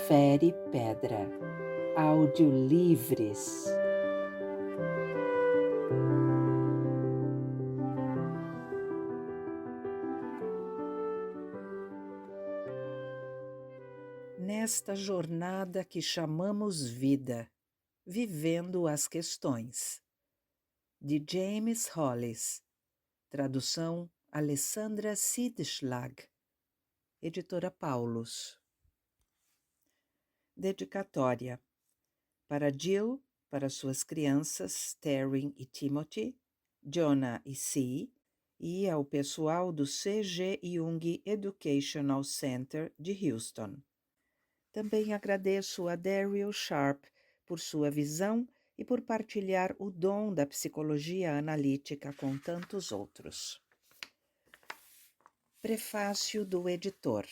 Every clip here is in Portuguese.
Fere Pedra, audiolivres. Nesta jornada que chamamos vida, vivendo as questões. De James Hollis, tradução Alessandra Sidschlag, editora Paulus. Dedicatória para Jill, para suas crianças Taryn e Timothy, Jonah e C, e ao pessoal do C.G. Jung Educational Center de Houston. Também agradeço a Daryl Sharp por sua visão e por partilhar o dom da psicologia analítica com tantos outros. Prefácio do editor.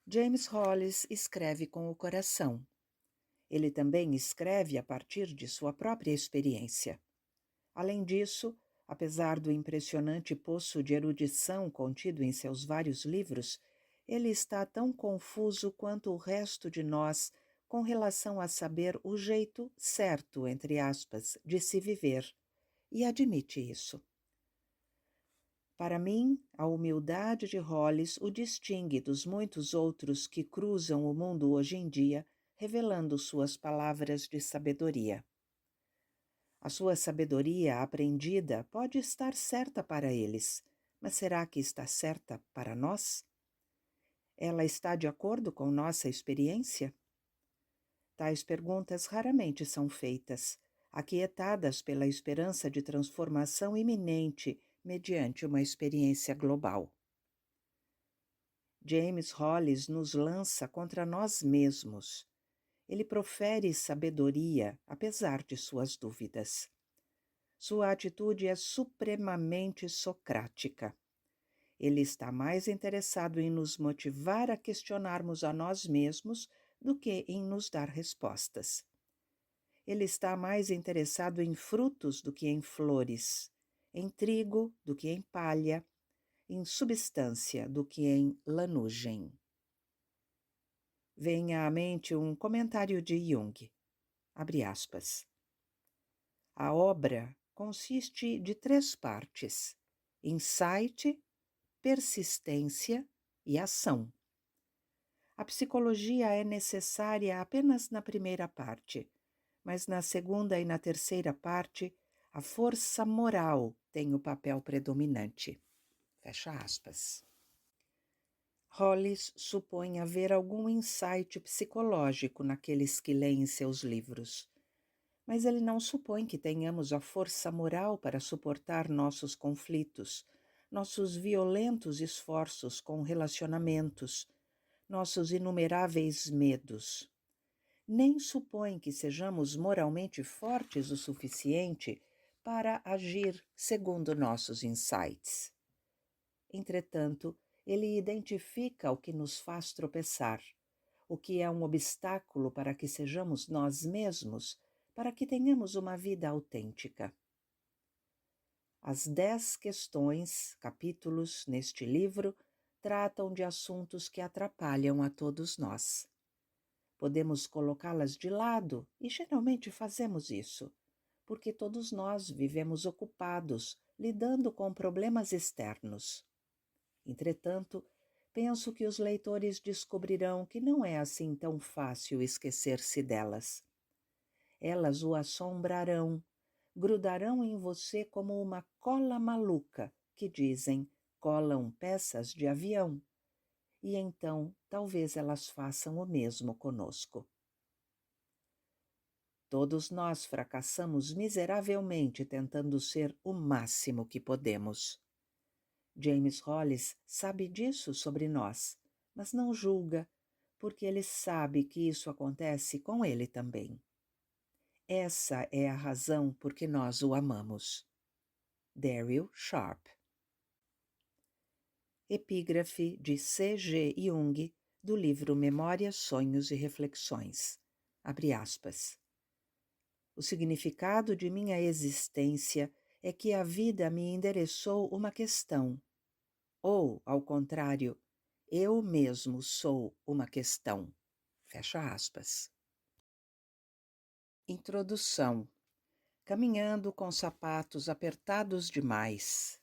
James Hollis escreve com o coração. Ele também escreve a partir de sua própria experiência. Além disso, apesar do impressionante poço de erudição contido em seus vários livros, ele está tão confuso quanto o resto de nós com relação a saber o jeito certo, entre aspas, de se viver, e admite isso. Para mim, a humildade de Hollis o distingue dos muitos outros que cruzam o mundo hoje em dia, revelando suas palavras de sabedoria. A sua sabedoria aprendida pode estar certa para eles, mas será que está certa para nós? Ela está de acordo com nossa experiência? Tais perguntas raramente são feitas, aquietadas pela esperança de transformação iminente mediante uma experiência global. James Hollis nos lança contra nós mesmos. Ele profere sabedoria, apesar de suas dúvidas. Sua atitude é supremamente socrática. Ele está mais interessado em nos motivar a questionarmos a nós mesmos do que em nos dar respostas. Ele está mais interessado em frutos do que em flores, em trigo do que em palha, em substância do que em lanugem. Vem à mente um comentário de Jung, abre aspas. A obra consiste de 3 partes: insight, persistência e ação. A psicologia é necessária apenas na primeira parte, mas na segunda e na terceira parte, a força moral tem o papel predominante. Fecha aspas. Hollis supõe haver algum insight psicológico naqueles que leem seus livros, mas ele não supõe que tenhamos a força moral para suportar nossos conflitos, nossos violentos esforços com relacionamentos, nossos inumeráveis medos. Nem supõe que sejamos moralmente fortes o suficiente para agir segundo nossos insights. Entretanto, ele identifica o que nos faz tropeçar, o que é um obstáculo para que sejamos nós mesmos, para que tenhamos uma vida autêntica. As 10 questões, capítulos neste livro, tratam de assuntos que atrapalham a todos nós. Podemos colocá-las de lado, e geralmente fazemos isso, porque todos nós vivemos ocupados, lidando com problemas externos. Entretanto, penso que os leitores descobrirão que não é assim tão fácil esquecer-se delas. Elas o assombrarão, grudarão em você como uma cola maluca, que dizem, colam peças de avião. E então, talvez elas façam o mesmo conosco. Todos nós fracassamos miseravelmente tentando ser o máximo que podemos. James Hollis sabe disso sobre nós, mas não julga, porque ele sabe que isso acontece com ele também. Essa é a razão por que nós o amamos. Daryl Sharp. Epígrafe de C.G. Jung, do livro Memórias, Sonhos e Reflexões. Abre aspas. O significado de minha existência é que a vida me endereçou uma questão. Ou, ao contrário, eu mesmo sou uma questão. Fecha aspas. Introdução. Caminhando com sapatos apertados demais.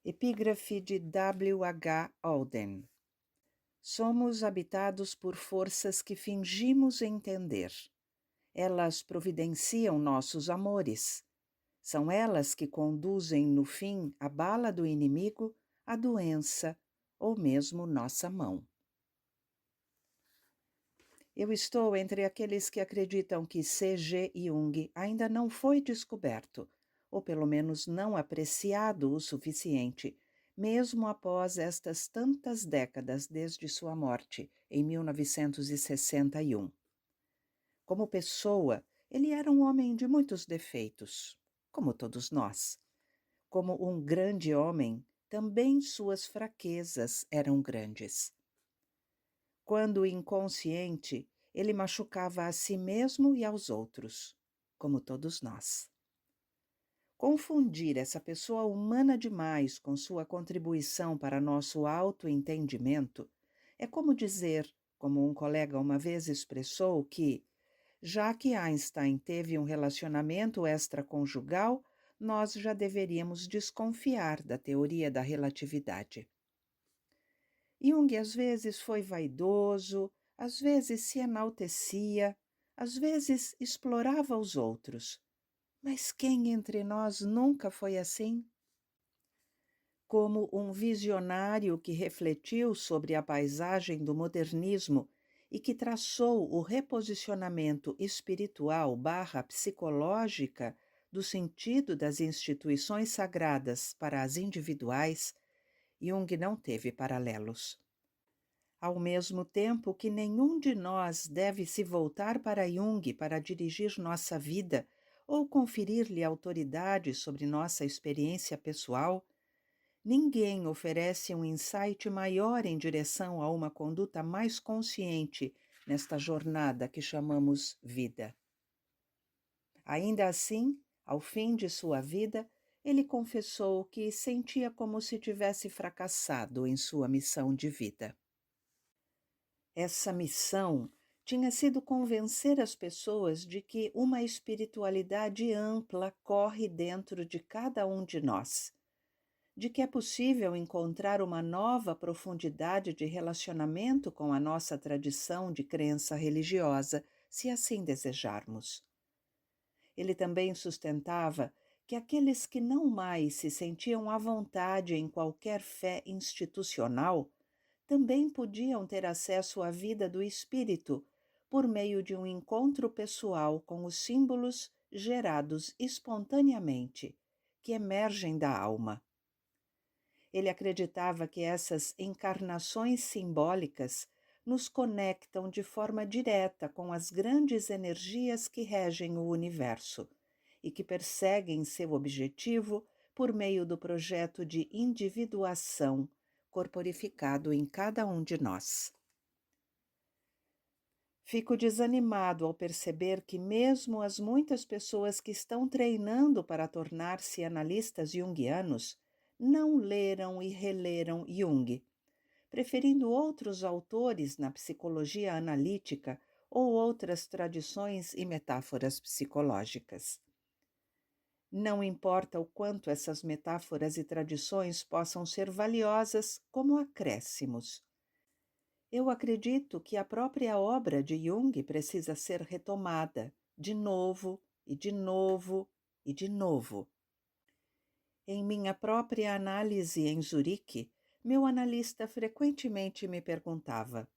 Epígrafe de W. H. Auden. Somos habitados por forças que fingimos entender. Elas providenciam nossos amores. São elas que conduzem, no fim, a bala do inimigo, a doença ou mesmo nossa mão. Eu estou entre aqueles que acreditam que C.G. Jung ainda não foi descoberto, ou pelo menos não apreciado o suficiente, mesmo após estas tantas décadas desde sua morte, em 1961. Como pessoa, ele era um homem de muitos defeitos, como todos nós. Como um grande homem, também suas fraquezas eram grandes. Quando inconsciente, ele machucava a si mesmo e aos outros, como todos nós. Confundir essa pessoa humana demais com sua contribuição para nosso autoentendimento é como dizer, como um colega uma vez expressou, que, já que Einstein teve um relacionamento extraconjugal, nós já deveríamos desconfiar da teoria da relatividade. Jung às vezes foi vaidoso, às vezes se enaltecia, às vezes explorava os outros. Mas quem entre nós nunca foi assim? Como um visionário que refletiu sobre a paisagem do modernismo e que traçou o reposicionamento espiritual / psicológica do sentido das instituições sagradas para as individuais, Jung não teve paralelos. Ao mesmo tempo que nenhum de nós deve se voltar para Jung para dirigir nossa vida ou conferir-lhe autoridade sobre nossa experiência pessoal, ninguém oferece um insight maior em direção a uma conduta mais consciente nesta jornada que chamamos vida. Ainda assim, ao fim de sua vida, ele confessou que sentia como se tivesse fracassado em sua missão de vida. Essa missão tinha sido convencer as pessoas de que uma espiritualidade ampla corre dentro de cada um de nós, de que é possível encontrar uma nova profundidade de relacionamento com a nossa tradição de crença religiosa, se assim desejarmos. Ele também sustentava que aqueles que não mais se sentiam à vontade em qualquer fé institucional também podiam ter acesso à vida do espírito por meio de um encontro pessoal com os símbolos gerados espontaneamente, que emergem da alma. Ele acreditava que essas encarnações simbólicas nos conectam de forma direta com as grandes energias que regem o universo e que perseguem seu objetivo por meio do projeto de individuação corporificado em cada um de nós. Fico desanimado ao perceber que mesmo as muitas pessoas que estão treinando para tornar-se analistas junguianos não leram e releram Jung, preferindo outros autores na psicologia analítica ou outras tradições e metáforas psicológicas. Não importa o quanto essas metáforas e tradições possam ser valiosas como acréscimos. Eu acredito que a própria obra de Jung precisa ser retomada, de novo, e de novo, e de novo. Em minha própria análise em Zurique, meu analista frequentemente me perguntava: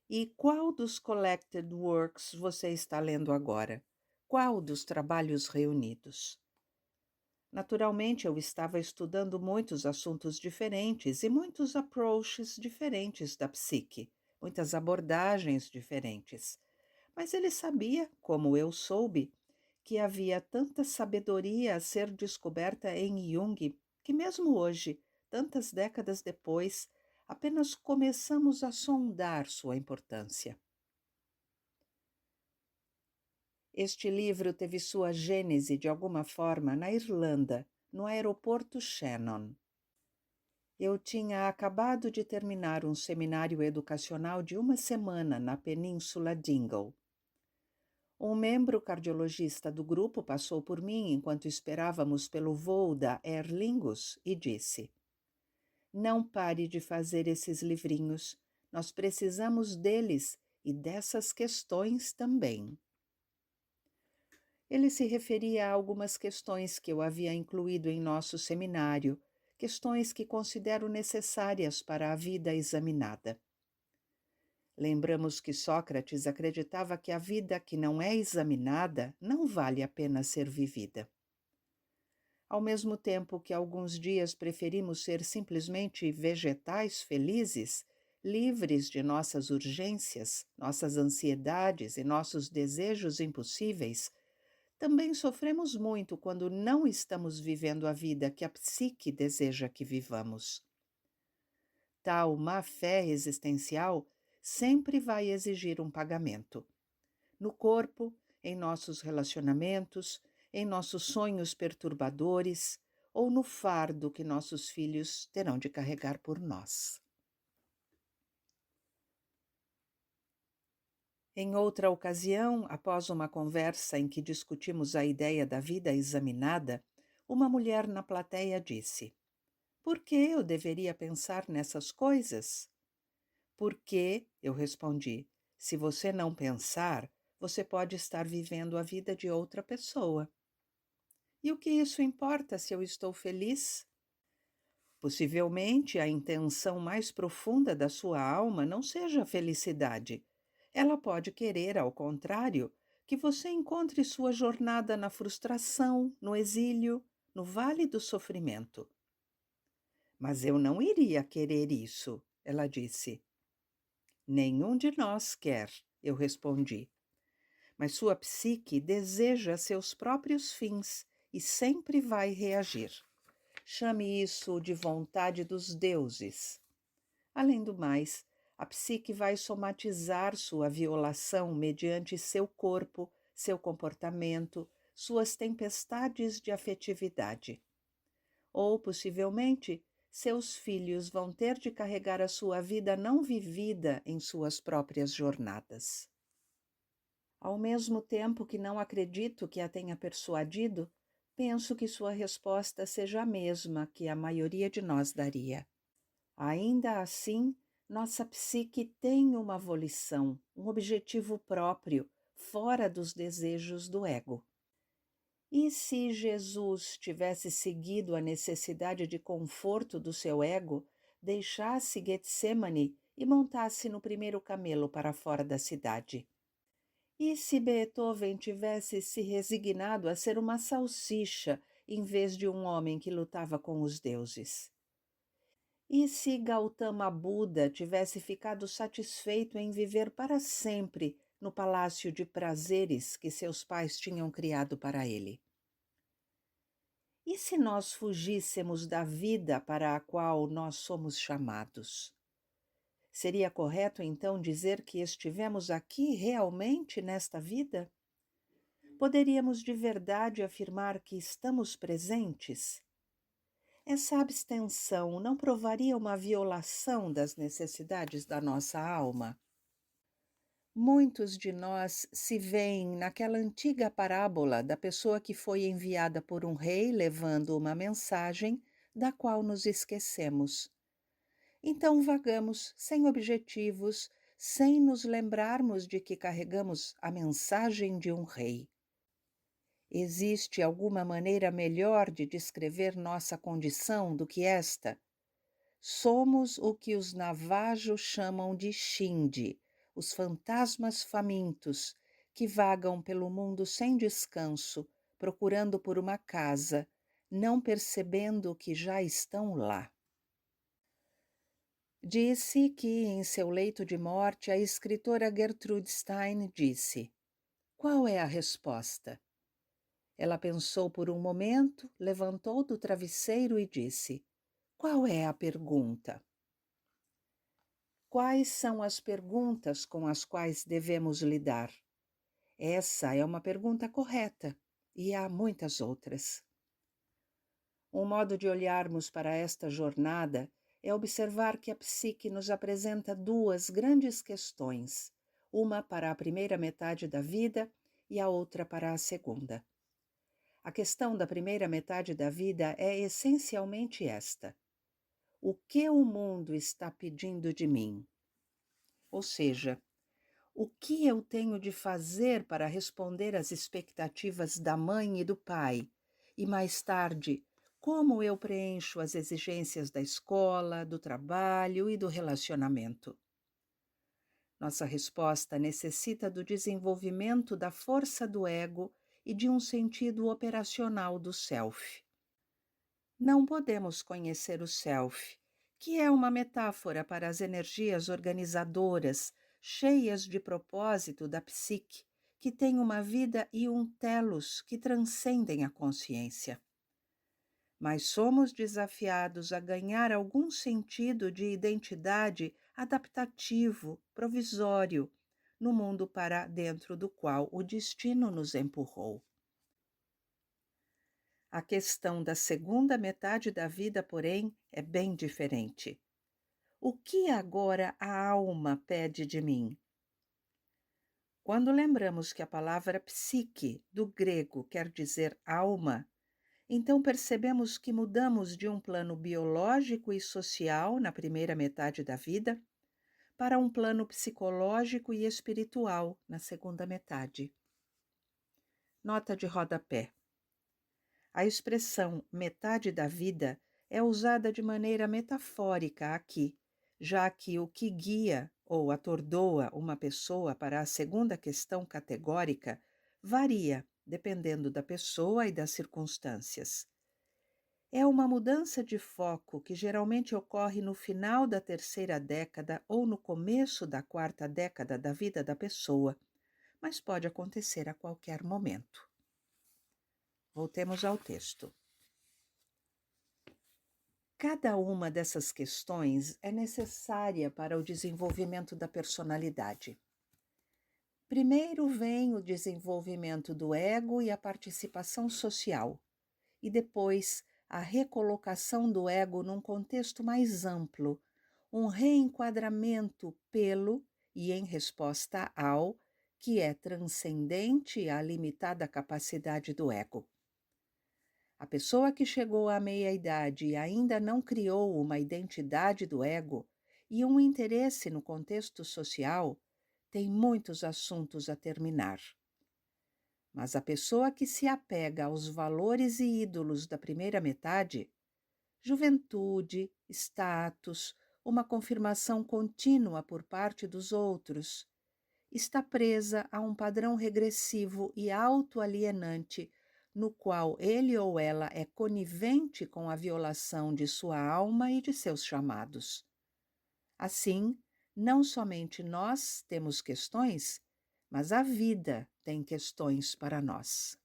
e qual dos collected works você está lendo agora? Qual dos trabalhos reunidos? Naturalmente, eu estava estudando muitos assuntos diferentes e muitos approaches diferentes da psique, muitas abordagens diferentes. Mas ele sabia, como eu soube, que havia tanta sabedoria a ser descoberta em Jung que mesmo hoje, tantas décadas depois, apenas começamos a sondar sua importância. Este livro teve sua gênese, de alguma forma, na Irlanda, no aeroporto Shannon. Eu tinha acabado de terminar um seminário educacional de uma semana na Península Dingle. Um membro cardiologista do grupo passou por mim enquanto esperávamos pelo voo da Aer Lingus e disse: "Não pare de fazer esses livrinhos. Nós precisamos deles e dessas questões também." Ele se referia a algumas questões que eu havia incluído em nosso seminário, questões que considero necessárias para a vida examinada. Lembramos que Sócrates acreditava que a vida que não é examinada não vale a pena ser vivida. Ao mesmo tempo que alguns dias preferimos ser simplesmente vegetais felizes, livres de nossas urgências, nossas ansiedades e nossos desejos impossíveis, também sofremos muito quando não estamos vivendo a vida que a psique deseja que vivamos. Tal má-fé existencial sempre vai exigir um pagamento. No corpo, em nossos relacionamentos, em nossos sonhos perturbadores ou no fardo que nossos filhos terão de carregar por nós. Em outra ocasião, após uma conversa em que discutimos a ideia da vida examinada, uma mulher na plateia disse: "Por que eu deveria pensar nessas coisas?" "Porque", eu respondi, "se você não pensar, você pode estar vivendo a vida de outra pessoa. E o que isso importa se eu estou feliz?" Possivelmente a intenção mais profunda da sua alma não seja a felicidade. Ela pode querer, ao contrário, que você encontre sua jornada na frustração, no exílio, no vale do sofrimento. "Mas eu não iria querer isso", ela disse. "Nenhum de nós quer", eu respondi. "Mas sua psique deseja seus próprios fins e sempre vai reagir. Chame isso de vontade dos deuses. Além do mais, a psique vai somatizar sua violação mediante seu corpo, seu comportamento, suas tempestades de afetividade. Ou, possivelmente, seus filhos vão ter de carregar a sua vida não vivida em suas próprias jornadas." Ao mesmo tempo que não acredito que a tenha persuadido, penso que sua resposta seja a mesma que a maioria de nós daria. Ainda assim, nossa psique tem uma volição, um objetivo próprio, fora dos desejos do ego. E se Jesus tivesse seguido a necessidade de conforto do seu ego, deixasse Getsemane e montasse no primeiro camelo para fora da cidade? E se Beethoven tivesse se resignado a ser uma salsicha em vez de um homem que lutava com os deuses? E se Gautama Buda tivesse ficado satisfeito em viver para sempre no palácio de prazeres que seus pais tinham criado para ele? E se nós fugíssemos da vida para a qual nós somos chamados? Seria correto então dizer que estivemos aqui realmente nesta vida? Poderíamos de verdade afirmar que estamos presentes? Essa abstenção não provaria uma violação das necessidades da nossa alma? Muitos de nós se veem naquela antiga parábola da pessoa que foi enviada por um rei levando uma mensagem da qual nos esquecemos. Então vagamos sem objetivos, sem nos lembrarmos de que carregamos a mensagem de um rei. Existe alguma maneira melhor de descrever nossa condição do que esta? Somos o que os Navajo chamam de Xinde, os fantasmas famintos, que vagam pelo mundo sem descanso, procurando por uma casa, não percebendo que já estão lá. Disse que, em seu leito de morte, a escritora Gertrude Stein disse: "Qual é a resposta?" Ela pensou por um momento, levantou do travesseiro e disse: "Qual é a pergunta?" Quais são as perguntas com as quais devemos lidar? Essa é uma pergunta correta, e há muitas outras. Um modo de olharmos para esta jornada é observar que a psique nos apresenta duas grandes questões, uma para a primeira metade da vida e a outra para a segunda. A questão da primeira metade da vida é essencialmente esta: o que o mundo está pedindo de mim? Ou seja, o que eu tenho de fazer para responder às expectativas da mãe e do pai? E mais tarde, como eu preencho as exigências da escola, do trabalho e do relacionamento? Nossa resposta necessita do desenvolvimento da força do ego e de um sentido operacional do self. Não podemos conhecer o self, que é uma metáfora para as energias organizadoras, cheias de propósito da psique, que tem uma vida e um telos que transcendem a consciência. Mas somos desafiados a ganhar algum sentido de identidade adaptativo, provisório, no mundo para dentro do qual o destino nos empurrou. A questão da segunda metade da vida, porém, é bem diferente. O que agora a alma pede de mim? Quando lembramos que a palavra psique, do grego, quer dizer alma, então percebemos que mudamos de um plano biológico e social na primeira metade da vida para um plano psicológico e espiritual na segunda metade. Nota de rodapé. A expressão metade da vida é usada de maneira metafórica aqui, já que o que guia ou atordoa uma pessoa para a segunda questão categórica varia dependendo da pessoa e das circunstâncias. É uma mudança de foco que geralmente ocorre no final da terceira década ou no começo da quarta década da vida da pessoa, mas pode acontecer a qualquer momento. Voltemos ao texto. Cada uma dessas questões é necessária para o desenvolvimento da personalidade. Primeiro vem o desenvolvimento do ego e a participação social, e depois a recolocação do ego num contexto mais amplo, um reenquadramento pelo e em resposta ao que é transcendente à limitada capacidade do ego. A pessoa que chegou à meia-idade e ainda não criou uma identidade do ego e um interesse no contexto social tem muitos assuntos a terminar. Mas a pessoa que se apega aos valores e ídolos da primeira metade, juventude, status, uma confirmação contínua por parte dos outros, está presa a um padrão regressivo e autoalienante no qual ele ou ela é conivente com a violação de sua alma e de seus chamados. Assim, não somente nós temos questões, mas a vida tem questões para nós.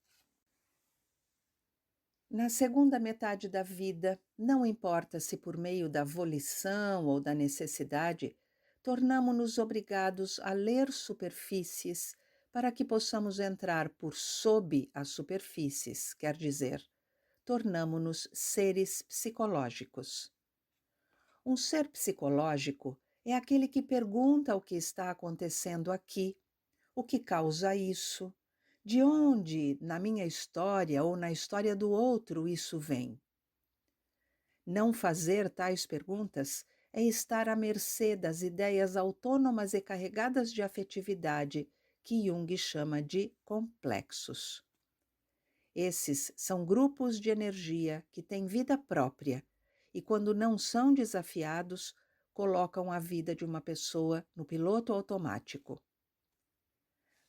Na segunda metade da vida, não importa se por meio da volição ou da necessidade, tornamo-nos obrigados a ler superfícies para que possamos entrar por sob as superfícies, quer dizer, tornamo-nos seres psicológicos. Um ser psicológico é aquele que pergunta o que está acontecendo aqui, o que causa isso, de onde, na minha história ou na história do outro, isso vem. Não fazer tais perguntas é estar à mercê das ideias autônomas e carregadas de afetividade que Jung chama de complexos. Esses são grupos de energia que têm vida própria e, quando não são desafiados, colocam a vida de uma pessoa no piloto automático.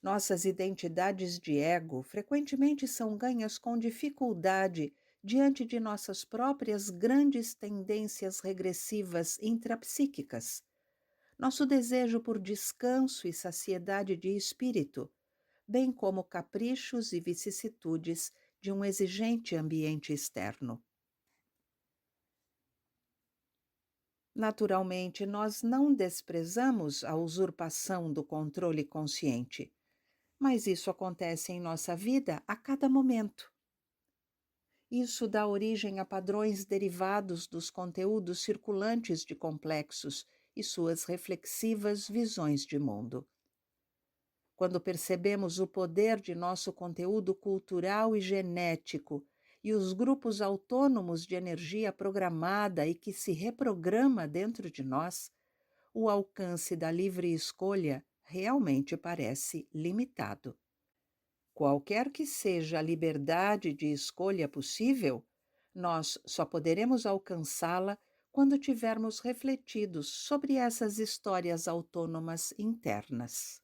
Nossas identidades de ego frequentemente são ganhas com dificuldade diante de nossas próprias grandes tendências regressivas intrapsíquicas. Nosso desejo por descanso e saciedade de espírito, bem como caprichos e vicissitudes de um exigente ambiente externo. Naturalmente, nós não desprezamos a usurpação do controle consciente, mas isso acontece em nossa vida a cada momento. Isso dá origem a padrões derivados dos conteúdos circulantes de complexos e suas reflexivas visões de mundo. Quando percebemos o poder de nosso conteúdo cultural e genético e os grupos autônomos de energia programada e que se reprograma dentro de nós, o alcance da livre escolha realmente parece limitado. Qualquer que seja a liberdade de escolha possível, nós só poderemos alcançá-la quando tivermos refletido sobre essas histórias autônomas internas.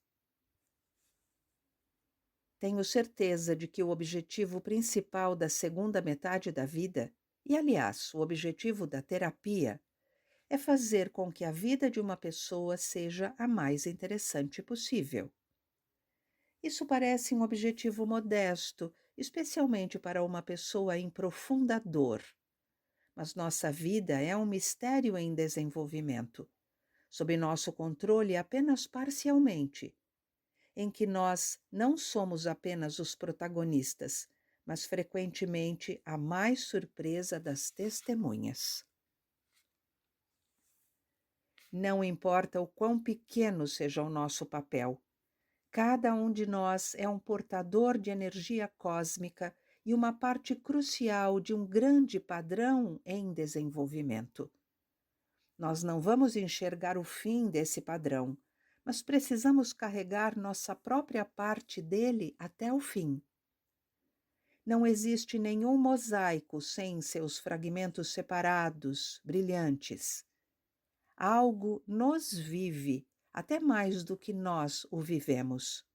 Tenho certeza de que o objetivo principal da segunda metade da vida, e aliás, o objetivo da terapia, é fazer com que a vida de uma pessoa seja a mais interessante possível. Isso parece um objetivo modesto, especialmente para uma pessoa em profunda dor. Mas nossa vida é um mistério em desenvolvimento, sob nosso controle apenas parcialmente, em que nós não somos apenas os protagonistas, mas frequentemente a mais surpresa das testemunhas. Não importa o quão pequeno seja o nosso papel, cada um de nós é um portador de energia cósmica e uma parte crucial de um grande padrão em desenvolvimento. Nós não vamos enxergar o fim desse padrão, mas precisamos carregar nossa própria parte dele até o fim. Não existe nenhum mosaico sem seus fragmentos separados, brilhantes. Algo nos vive, até mais do que nós o vivemos.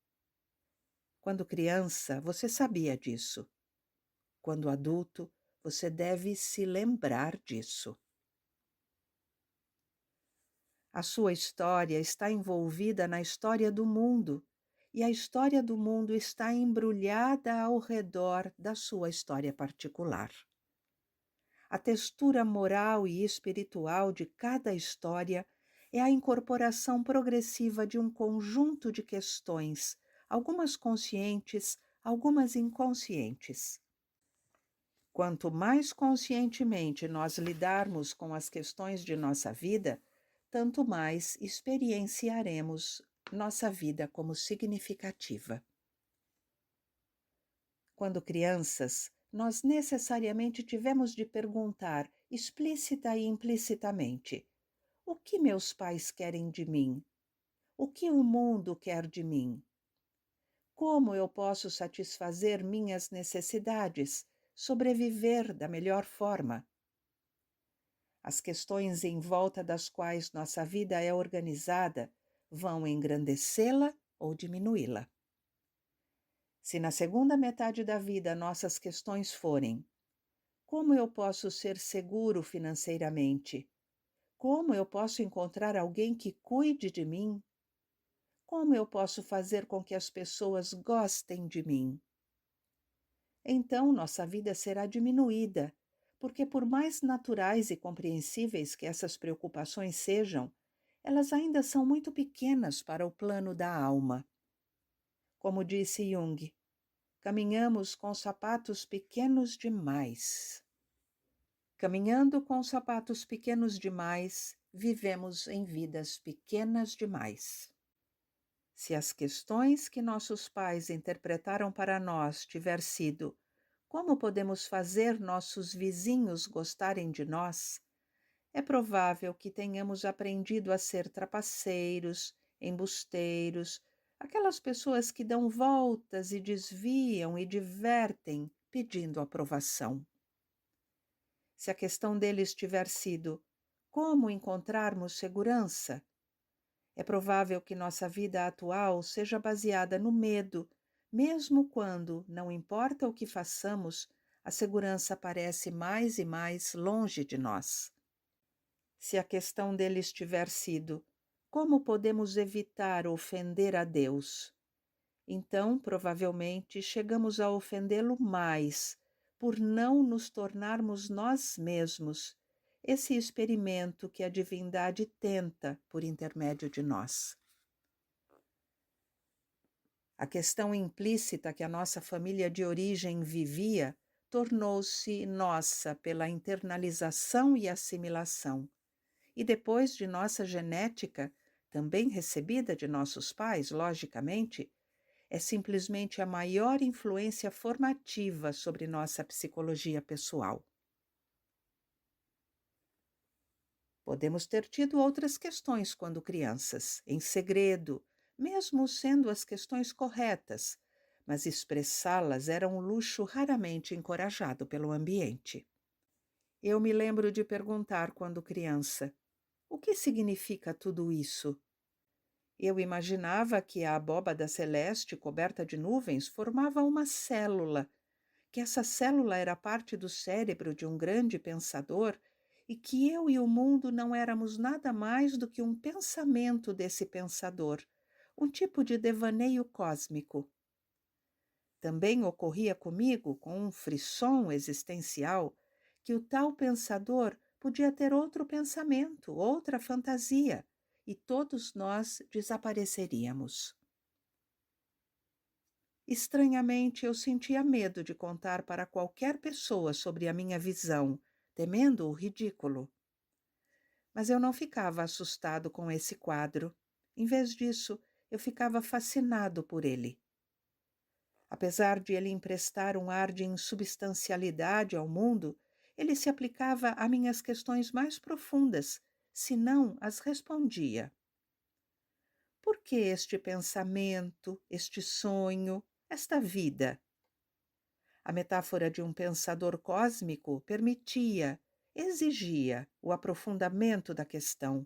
Quando criança, você sabia disso. Quando adulto, você deve se lembrar disso. A sua história está envolvida na história do mundo, e a história do mundo está embrulhada ao redor da sua história particular. A textura moral e espiritual de cada história é a incorporação progressiva de um conjunto de questões, algumas conscientes, algumas inconscientes. Quanto mais conscientemente nós lidarmos com as questões de nossa vida, tanto mais experienciaremos nossa vida como significativa. Quando crianças, nós necessariamente tivemos de perguntar, explícita e implicitamente: o que meus pais querem de mim? O que o mundo quer de mim? Como eu posso satisfazer minhas necessidades, sobreviver da melhor forma? As questões em volta das quais nossa vida é organizada vão engrandecê-la ou diminuí-la. Se na segunda metade da vida nossas questões forem: como eu posso ser seguro financeiramente? Como eu posso encontrar alguém que cuide de mim? Como eu posso fazer com que as pessoas gostem de mim? Então nossa vida será diminuída, porque por mais naturais e compreensíveis que essas preocupações sejam, elas ainda são muito pequenas para o plano da alma. Como disse Jung, caminhamos com sapatos pequenos demais. Caminhando com sapatos pequenos demais, vivemos em vidas pequenas demais. Se as questões que nossos pais interpretaram para nós tiver sido: como podemos fazer nossos vizinhos gostarem de nós? É provável que tenhamos aprendido a ser trapaceiros, embusteiros, aquelas pessoas que dão voltas e desviam e divertem pedindo aprovação. Se a questão deles tiver sido: como encontrarmos segurança? É provável que nossa vida atual seja baseada no medo, mesmo quando, não importa o que façamos, a segurança parece mais e mais longe de nós. Se a questão deles tiver sido: como podemos evitar ofender a Deus? Então, provavelmente, chegamos a ofendê-lo mais, por não nos tornarmos nós mesmos esse experimento que a divindade tenta por intermédio de nós. A questão implícita que a nossa família de origem vivia tornou-se nossa pela internalização e assimilação, e depois de nossa genética, também recebida de nossos pais, logicamente, é simplesmente a maior influência formativa sobre nossa psicologia pessoal. Podemos ter tido outras questões quando crianças, em segredo, mesmo sendo as questões corretas, mas expressá-las era um luxo raramente encorajado pelo ambiente. Eu me lembro de perguntar quando criança: o que significa tudo isso? Eu imaginava que a abóbada celeste coberta de nuvens formava uma célula, que essa célula era parte do cérebro de um grande pensador e que eu e o mundo não éramos nada mais do que um pensamento desse pensador, um tipo de devaneio cósmico. Também ocorria comigo, com um frisson existencial, que o tal pensador podia ter outro pensamento, outra fantasia, e todos nós desapareceríamos. Estranhamente, eu sentia medo de contar para qualquer pessoa sobre a minha visão, temendo o ridículo. Mas eu não ficava assustado com esse quadro. Em vez disso, eu ficava fascinado por ele. Apesar de ele emprestar um ar de insubstancialidade ao mundo, ele se aplicava a minhas questões mais profundas, se não as respondia. Por que este pensamento, este sonho, esta vida? A metáfora de um pensador cósmico permitia, exigia o aprofundamento da questão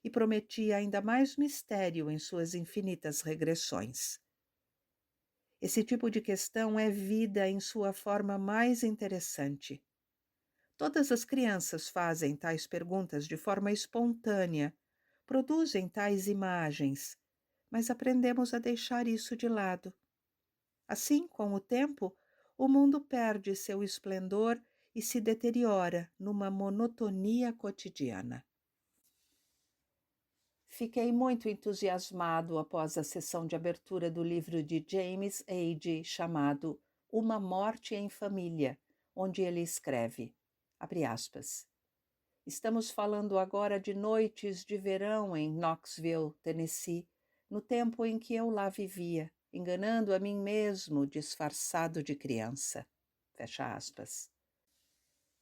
e prometia ainda mais mistério em suas infinitas regressões. Esse tipo de questão é vida em sua forma mais interessante. Todas as crianças fazem tais perguntas de forma espontânea, produzem tais imagens, mas aprendemos a deixar isso de lado. Assim, com o tempo, o mundo perde seu esplendor e se deteriora numa monotonia cotidiana. Fiquei muito entusiasmado após a sessão de abertura do livro de James Agee chamado Uma Morte em Família, onde ele escreve, abre aspas, estamos falando agora de noites de verão em Knoxville, Tennessee, no tempo em que eu lá vivia, enganando a mim mesmo disfarçado de criança. Fecha aspas.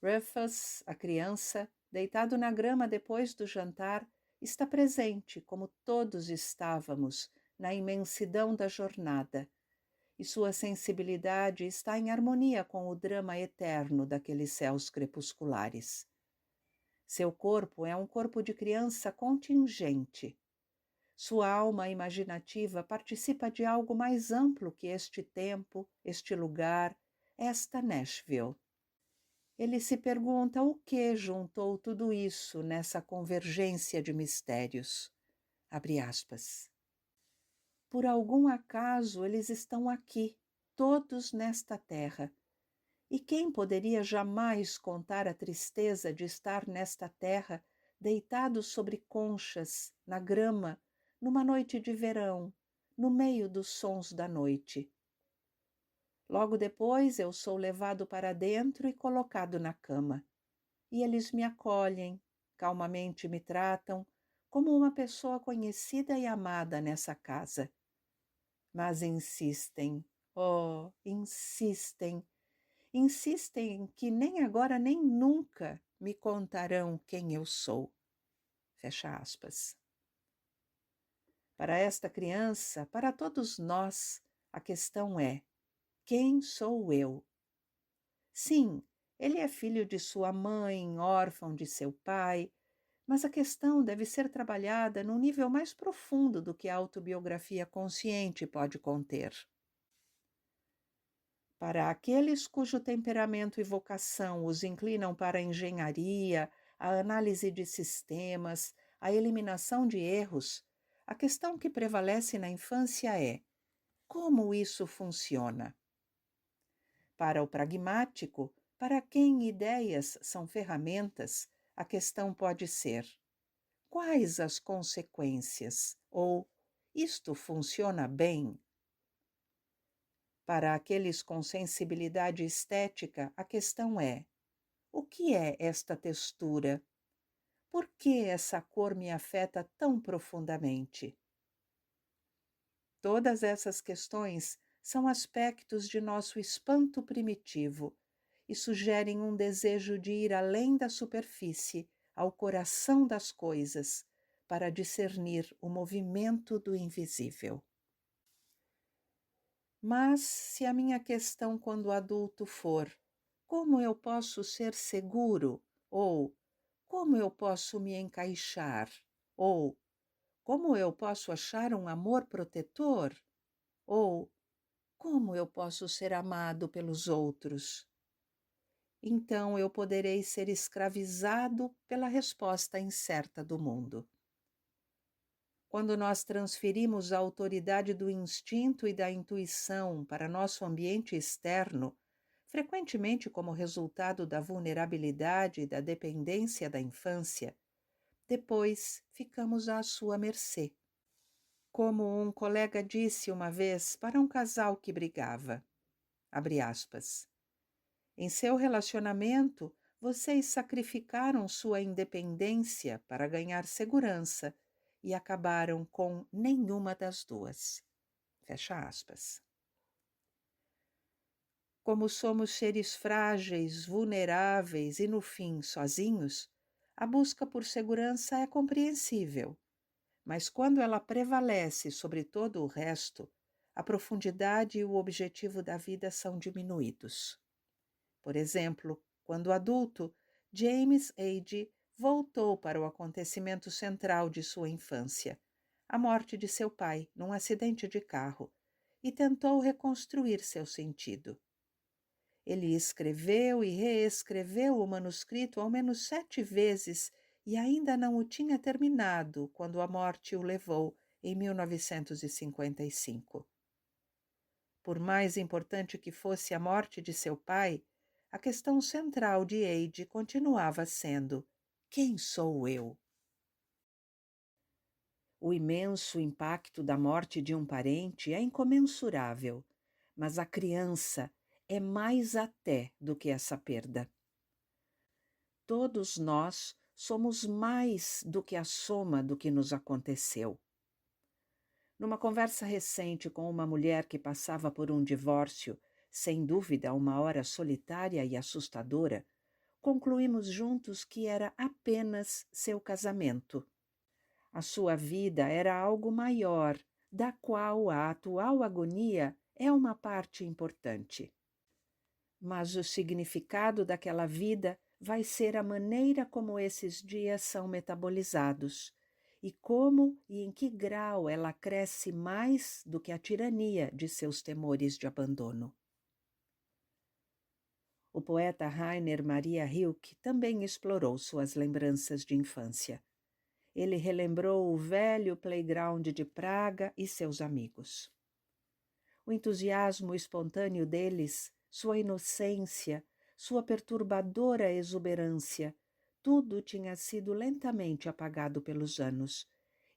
Rufus, a criança, deitado na grama depois do jantar, está presente, como todos estávamos, na imensidão da jornada, e sua sensibilidade está em harmonia com o drama eterno daqueles céus crepusculares. Seu corpo é um corpo de criança contingente. Sua alma imaginativa participa de algo mais amplo que este tempo, este lugar, esta Nashville. Ele se pergunta o que juntou tudo isso nessa convergência de mistérios. Abre aspas. Por algum acaso eles estão aqui, todos nesta terra. E quem poderia jamais contar a tristeza de estar nesta terra, deitado sobre conchas, na grama, numa noite de verão, no meio dos sons da noite? Logo depois eu sou levado para dentro e colocado na cama. E eles me acolhem, calmamente me tratam, como uma pessoa conhecida e amada nessa casa. Mas insistem, oh, insistem que nem agora nem nunca me contarão quem eu sou. Fecha aspas. Para esta criança, para todos nós, a questão é: quem sou eu? Sim, ele é filho de sua mãe, órfão de seu pai, mas a questão deve ser trabalhada num nível mais profundo do que a autobiografia consciente pode conter. Para aqueles cujo temperamento e vocação os inclinam para a engenharia, a análise de sistemas, a eliminação de erros, a questão que prevalece na infância é: como isso funciona? Para o pragmático, para quem ideias são ferramentas, a questão pode ser: quais as consequências? Ou isto funciona bem? Para aqueles com sensibilidade estética, a questão é: o que é esta textura? Por que essa cor me afeta tão profundamente? Todas essas questões são aspectos de nosso espanto primitivo e sugerem um desejo de ir além da superfície, ao coração das coisas, para discernir o movimento do invisível. Mas se a minha questão quando adulto for: como eu posso ser seguro? Ou como eu posso me encaixar? Ou como eu posso achar um amor protetor? Ou como eu posso ser amado pelos outros? Então eu poderei ser escravizado pela resposta incerta do mundo. Quando nós transferimos a autoridade do instinto e da intuição para nosso ambiente externo, frequentemente como resultado da vulnerabilidade e da dependência da infância, depois ficamos à sua mercê. Como um colega disse uma vez para um casal que brigava, abre aspas, em seu relacionamento, vocês sacrificaram sua independência para ganhar segurança e acabaram com nenhuma das duas. Fecha aspas. Como somos seres frágeis, vulneráveis e, no fim, sozinhos, a busca por segurança é compreensível, mas quando ela prevalece sobre todo o resto, a profundidade e o objetivo da vida são diminuídos. Por exemplo, quando adulto, James Age voltou para o acontecimento central de sua infância, a morte de seu pai num acidente de carro, e tentou reconstruir seu sentido. Ele escreveu e reescreveu o manuscrito ao menos 7 vezes e ainda não o tinha terminado quando a morte o levou em 1955. Por mais importante que fosse a morte de seu pai, a questão central de Age continuava sendo: quem sou eu? O imenso impacto da morte de um parente é incomensurável, mas a criança é mais até do que essa perda. Todos nós somos mais do que a soma do que nos aconteceu. Numa conversa recente com uma mulher que passava por um divórcio, sem dúvida uma hora solitária e assustadora, concluímos juntos que era apenas seu casamento. A sua vida era algo maior, da qual a atual agonia é uma parte importante. Mas o significado daquela vida vai ser a maneira como esses dias são metabolizados e como e em que grau ela cresce mais do que a tirania de seus temores de abandono. O poeta Rainer Maria Rilke também explorou suas lembranças de infância. Ele relembrou o velho playground de Praga e seus amigos. O entusiasmo espontâneo deles, sua inocência, sua perturbadora exuberância, tudo tinha sido lentamente apagado pelos anos,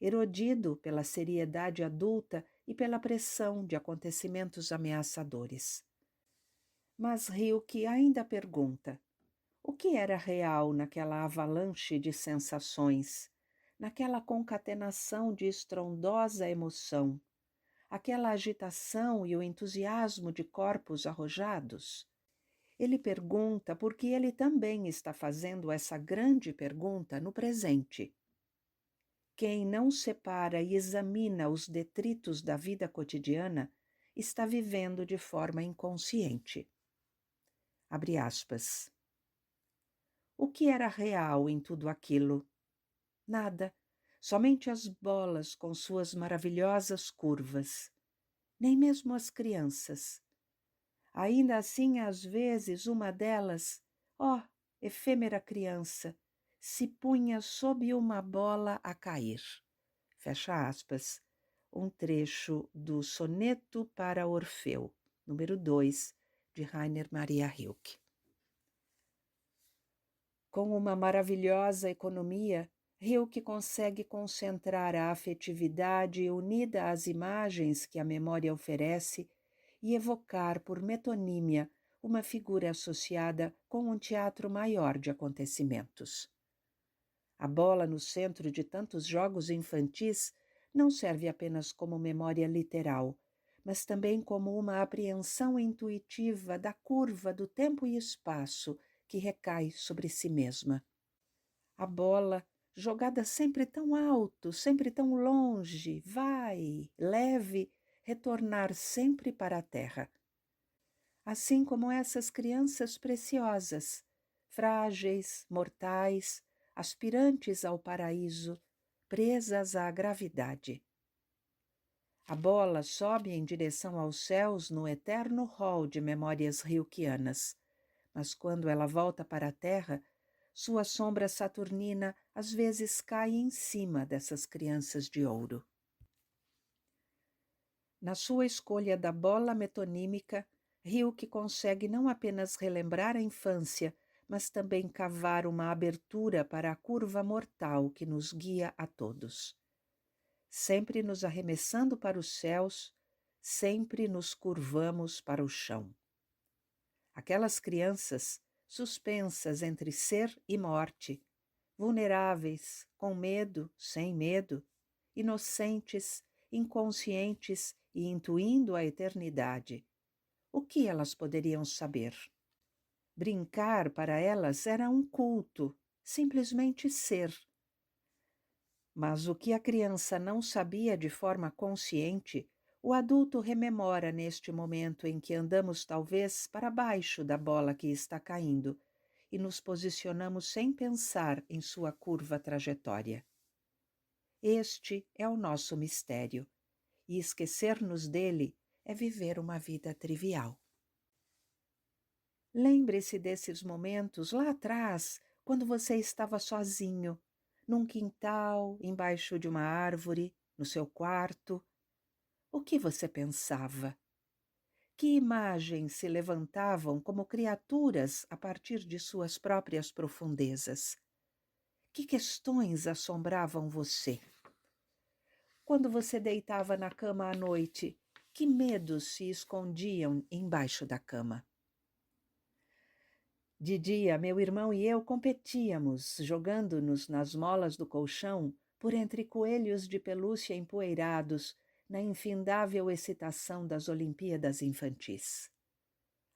erodido pela seriedade adulta e pela pressão de acontecimentos ameaçadores. Mas Rilke ainda pergunta: o que era real naquela avalanche de sensações, naquela concatenação de estrondosa emoção, aquela agitação e o entusiasmo de corpos arrojados? Ele pergunta porque ele também está fazendo essa grande pergunta no presente. Quem não separa e examina os detritos da vida cotidiana está vivendo de forma inconsciente. Abre aspas. O que era real em tudo aquilo? Nada, somente as bolas com suas maravilhosas curvas. Nem mesmo as crianças. Ainda assim, às vezes, uma delas, efêmera criança, se punha sob uma bola a cair. Fecha aspas. Um trecho do Soneto para Orfeu, número 2, de Rainer Maria Rilke. Com uma maravilhosa economia, Rilke consegue concentrar a afetividade unida às imagens que a memória oferece e evocar por metonímia uma figura associada com um teatro maior de acontecimentos. A bola no centro de tantos jogos infantis não serve apenas como memória literal, mas também como uma apreensão intuitiva da curva do tempo e espaço que recai sobre si mesma. A bola, jogada sempre tão alto, sempre tão longe, vai, leve, retornar sempre para a terra. Assim como essas crianças preciosas, frágeis, mortais, aspirantes ao paraíso, presas à gravidade. A bola sobe em direção aos céus no eterno rol de memórias rilkeanas, mas quando ela volta para a terra, sua sombra saturnina às vezes cai em cima dessas crianças de ouro. Na sua escolha da bola metonímica, Rilke consegue não apenas relembrar a infância, mas também cavar uma abertura para a curva mortal que nos guia a todos. Sempre nos arremessando para os céus, sempre nos curvamos para o chão. Aquelas crianças, suspensas entre ser e morte, vulneráveis, com medo, sem medo, inocentes, inconscientes e intuindo a eternidade. O que elas poderiam saber? Brincar para elas era um culto, simplesmente ser. Mas o que a criança não sabia de forma consciente, o adulto rememora neste momento em que andamos talvez para baixo da bola que está caindo e nos posicionamos sem pensar em sua curva trajetória. Este é o nosso mistério, e esquecer-nos dele é viver uma vida trivial. Lembre-se desses momentos lá atrás, quando você estava sozinho, num quintal, embaixo de uma árvore, no seu quarto. O que você pensava? Que imagens se levantavam como criaturas a partir de suas próprias profundezas? Que questões assombravam você? Quando você deitava na cama à noite, que medos se escondiam embaixo da cama? De dia, meu irmão e eu competíamos, jogando-nos nas molas do colchão por entre coelhos de pelúcia empoeirados na infindável excitação das Olimpíadas infantis.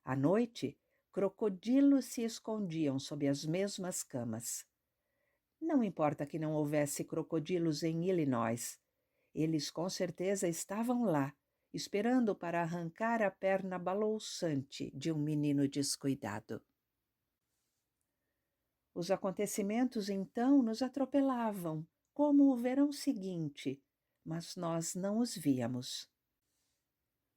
À noite, crocodilos se escondiam sob as mesmas camas. Não importa que não houvesse crocodilos em Illinois. Eles com certeza estavam lá, esperando para arrancar a perna balouçante de um menino descuidado. Os acontecimentos, então, nos atropelavam, como o verão seguinte, mas nós não os víamos.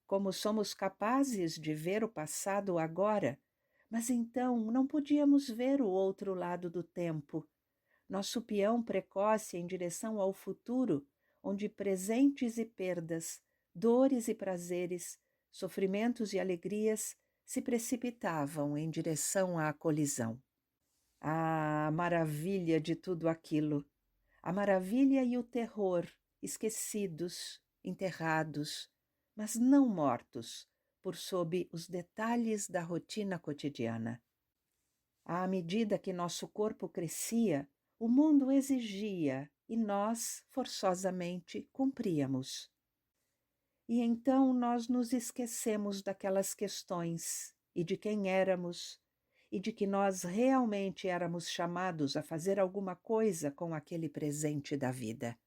Como somos capazes de ver o passado agora, mas então não podíamos ver o outro lado do tempo, nosso peão precoce em direção ao futuro, onde presentes e perdas, dores e prazeres, sofrimentos e alegrias se precipitavam em direção à colisão. A maravilha de tudo aquilo, a maravilha e o terror, esquecidos, enterrados, mas não mortos, por sob os detalhes da rotina cotidiana. À medida que nosso corpo crescia, o mundo exigia e nós, forçosamente, cumpríamos. E então nós nos esquecemos daquelas questões e de quem éramos, e de que nós realmente éramos chamados a fazer alguma coisa com aquele presente da vida.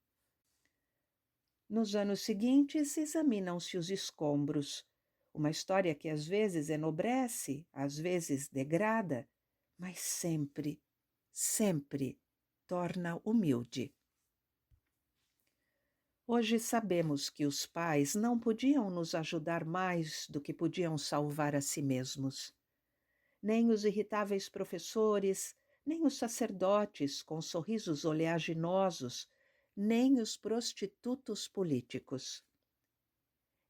Nos anos seguintes, examinam-se os escombros, uma história que às vezes enobrece, às vezes degrada, mas sempre, sempre torna humilde. Hoje sabemos que os pais não podiam nos ajudar mais do que podiam salvar a si mesmos. Nem os irritáveis professores, nem os sacerdotes com sorrisos oleaginosos, nem os prostitutos políticos.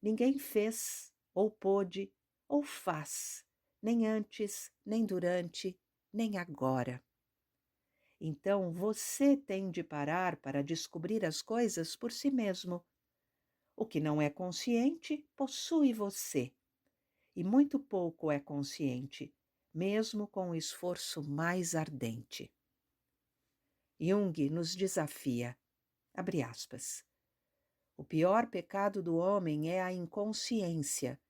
Ninguém fez, ou pôde, ou faz, nem antes, nem durante, nem agora. Então você tem de parar para descobrir as coisas por si mesmo. O que não é consciente possui você. e muito pouco é consciente, mesmo com o esforço mais ardente. Jung nos desafia, abre aspas, o pior pecado do homem é a inconsciência,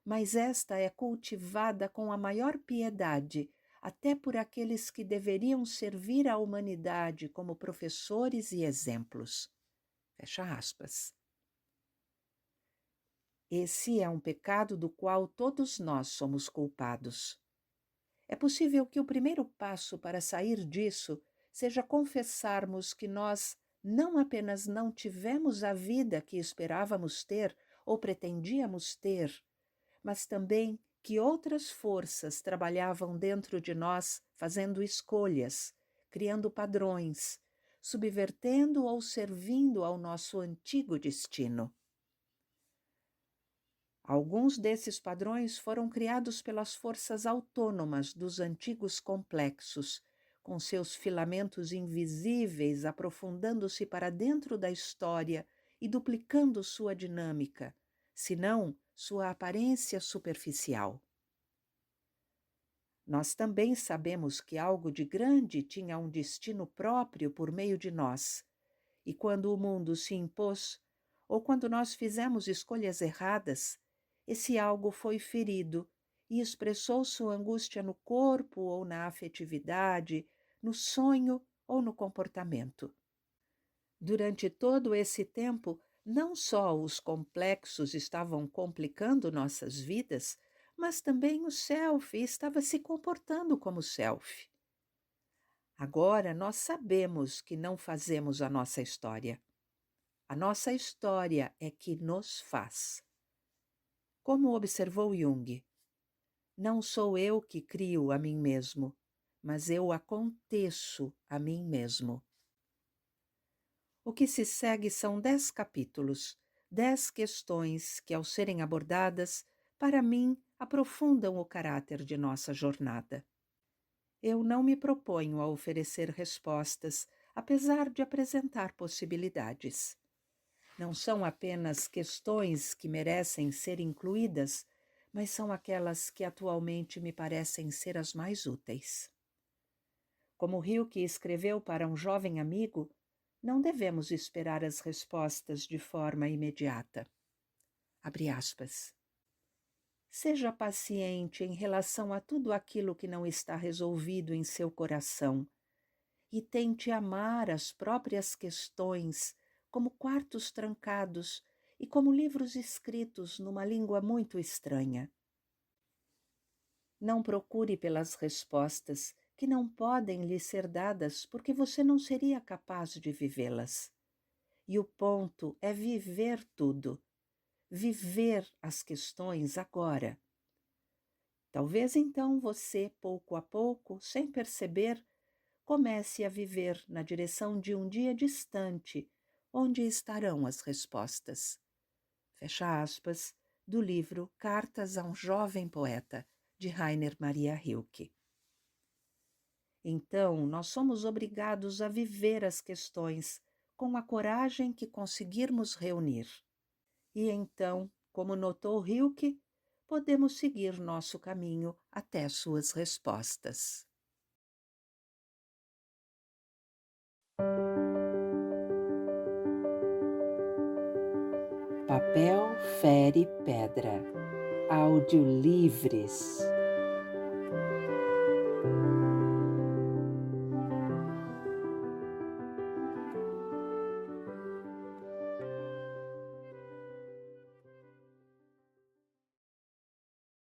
mas esta é cultivada com a maior piedade, até por aqueles que deveriam servir à humanidade como professores e exemplos. Fecha aspas. Esse é um pecado do qual todos nós somos culpados. É possível que o primeiro passo para sair disso seja confessarmos que nós não apenas não tivemos a vida que esperávamos ter ou pretendíamos ter, mas também que outras forças trabalhavam dentro de nós fazendo escolhas, criando padrões, subvertendo ou servindo ao nosso antigo destino. Alguns desses padrões foram criados pelas forças autônomas dos antigos complexos, com seus filamentos invisíveis aprofundando-se para dentro da história e duplicando sua dinâmica, se não sua aparência superficial. Nós também sabemos que algo de grande tinha um destino próprio por meio de nós, e quando o mundo se impôs, ou quando nós fizemos escolhas erradas, esse algo foi ferido e expressou sua angústia no corpo ou na afetividade, no sonho ou no comportamento. Durante todo esse tempo, não só os complexos estavam complicando nossas vidas, mas também o self estava se comportando como self. Agora nós sabemos que não fazemos a nossa história. A nossa história é que nos faz. Como observou Jung, não sou eu que crio a mim mesmo, mas eu aconteço a mim mesmo. O que se segue são 10 capítulos, 10 questões que, ao serem abordadas, para mim, aprofundam o caráter de nossa jornada. Eu não me proponho a oferecer respostas, apesar de apresentar possibilidades. Não são apenas questões que merecem ser incluídas, mas são aquelas que atualmente me parecem ser as mais úteis. Como Rilke escreveu para um jovem amigo, não devemos esperar as respostas de forma imediata. Abre aspas. Seja paciente em relação a tudo aquilo que não está resolvido em seu coração e tente amar as próprias questões como quartos trancados e como livros escritos numa língua muito estranha. Não procure pelas respostas que não podem lhe ser dadas porque você não seria capaz de vivê-las. E o ponto é viver tudo, viver as questões agora. Talvez então você, pouco a pouco, sem perceber, comece a viver na direção de um dia distante, onde estarão as respostas. Fecha aspas, do livro Cartas a um Jovem Poeta, de Rainer Maria Rilke. Então, nós somos obrigados a viver as questões com a coragem que conseguirmos reunir. E então, como notou Rilke, podemos seguir nosso caminho até suas respostas. Papel fere pedra. Audiolivres.